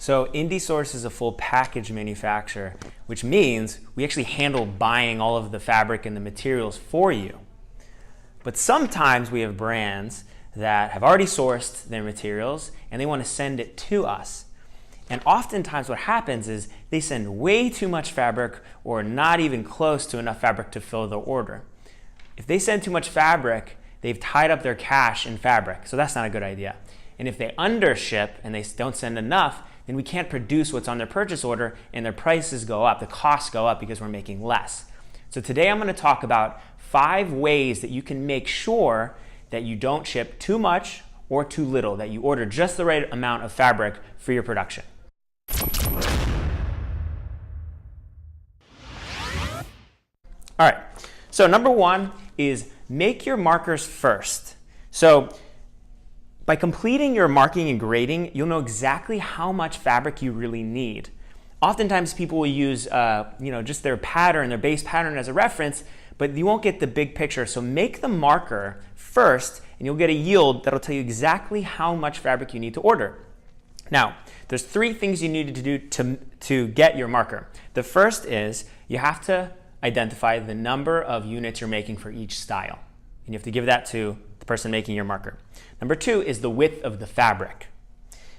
So IndySource is a full package manufacturer, which means we actually handle buying all of the fabric and the materials for you. But sometimes we have brands that have already sourced their materials and they want to send it to us. And oftentimes what happens is they send way too much fabric or not even close to enough fabric to fill the order. If they send too much fabric, they've tied up their cash in fabric, so that's not a good idea. And if they undership and they don't send enough, then we can't produce what's on their purchase order and their prices go up, the costs go up because we're making less. So today I'm going to talk about 5 ways that you can make sure that you don't ship too much or too little, that you order just the right amount of fabric for your production. All right, so number 1 is make your markers first. So by completing your marking and grading, you'll know exactly how much fabric you really need. Oftentimes people will use just their pattern, their base pattern as a reference, but you won't get the big picture. So make the marker first and you'll get a yield that'll tell you exactly how much fabric you need to order. Now, there's 3 things you need to do to get your marker. The first is you have to identify the number of units you're making for each style. And you have to give that to the person making your marker. Number 2 is the width of the fabric.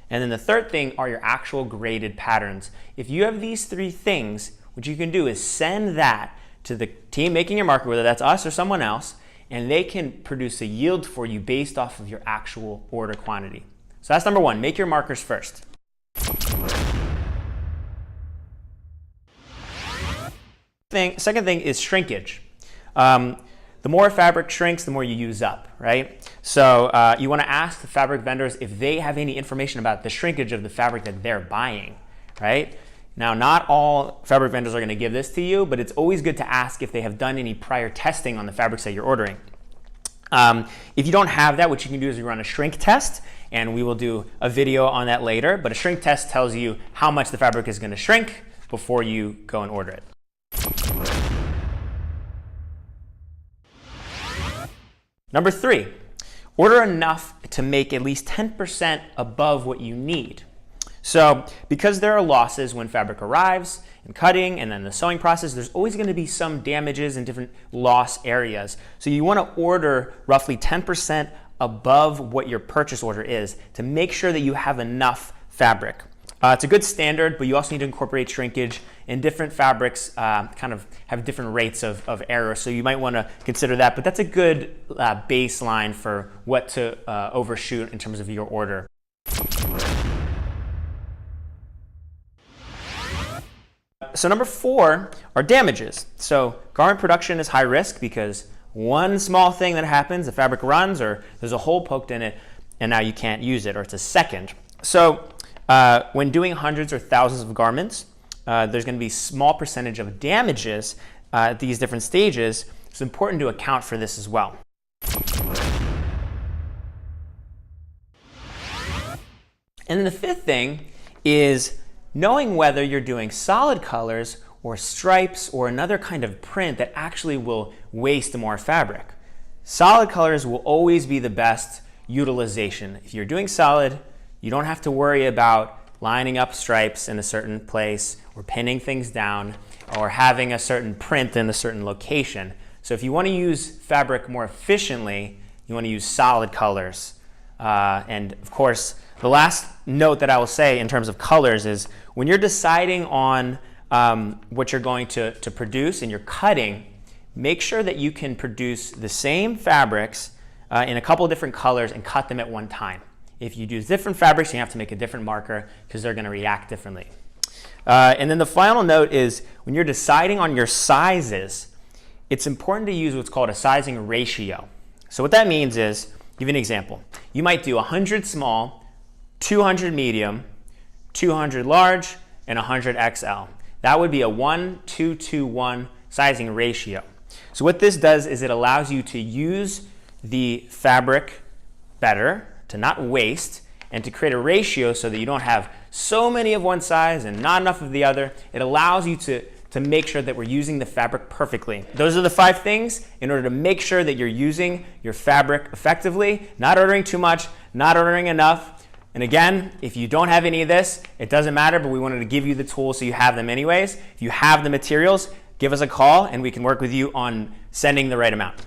And then the third thing are your actual graded patterns. If you have these 3 things, what you can do is send that to the team making your marker, whether that's us or someone else, and they can produce a yield for you based off of your actual order quantity. So that's number 1, make your markers first. Second thing is shrinkage. The more fabric shrinks, the more you use up, right? So you want to ask the fabric vendors if they have any information about the shrinkage of the fabric that they're buying, right? Now, not all fabric vendors are going to give this to you, but it's always good to ask if they have done any prior testing on the fabrics that you're ordering. If you don't have that, what you can do is you run a shrink test, and we will do a video on that later. But a shrink test tells you how much the fabric is going to shrink before you go and order it. Number 3, order enough to make at least 10% above what you need. So because there are losses when fabric arrives and cutting and then the sewing process, there's always going to be some damages in different loss areas. So you want to order roughly 10% above what your purchase order is to make sure that you have enough fabric. It's a good standard, but you also need to incorporate shrinkage, and different fabrics kind of have different rates of error, so you might want to consider that. But that's a good baseline for what to overshoot in terms of your order. So number 4 are damages. So garment production is high risk because one small thing that happens, the fabric runs or there's a hole poked in it, and now you can't use it, or it's a second. So when doing hundreds or thousands of garments, there's going to be a small percentage of damages at these different stages. It's important to account for this as well. And then the 5th thing is knowing whether you're doing solid colors or stripes or another kind of print that actually will waste more fabric. Solid colors will always be the best utilization. If you're doing solid, you don't have to worry about lining up stripes in a certain place or pinning things down or having a certain print in a certain location. So if you want to use fabric more efficiently, you want to use solid colors. And of course, the last note that I will say in terms of colors is when you're deciding on what you're going to produce and you're cutting, make sure that you can produce the same fabrics in a couple of different colors and cut them at one time. If you use different fabrics, you have to make a different marker because they're going to react differently. And then the final note is when you're deciding on your sizes, it's important to use what's called a sizing ratio. So what that means is, give you an example. You might do 100 small, 200 medium, 200 large, and 100 XL. That would be a 1-2-2-1 sizing ratio. So what this does is it allows you to use the fabric better, to not waste, and to create a ratio so that you don't have so many of one size and not enough of the other. It allows you to make sure that we're using the fabric perfectly. Those are the 5 things in order to make sure that you're using your fabric effectively, not ordering too much, not ordering enough, And again, if you don't have any of this, it doesn't matter, but we wanted to give you the tools so you have them anyways. If you have the materials, give us a call and we can work with you on sending the right amount.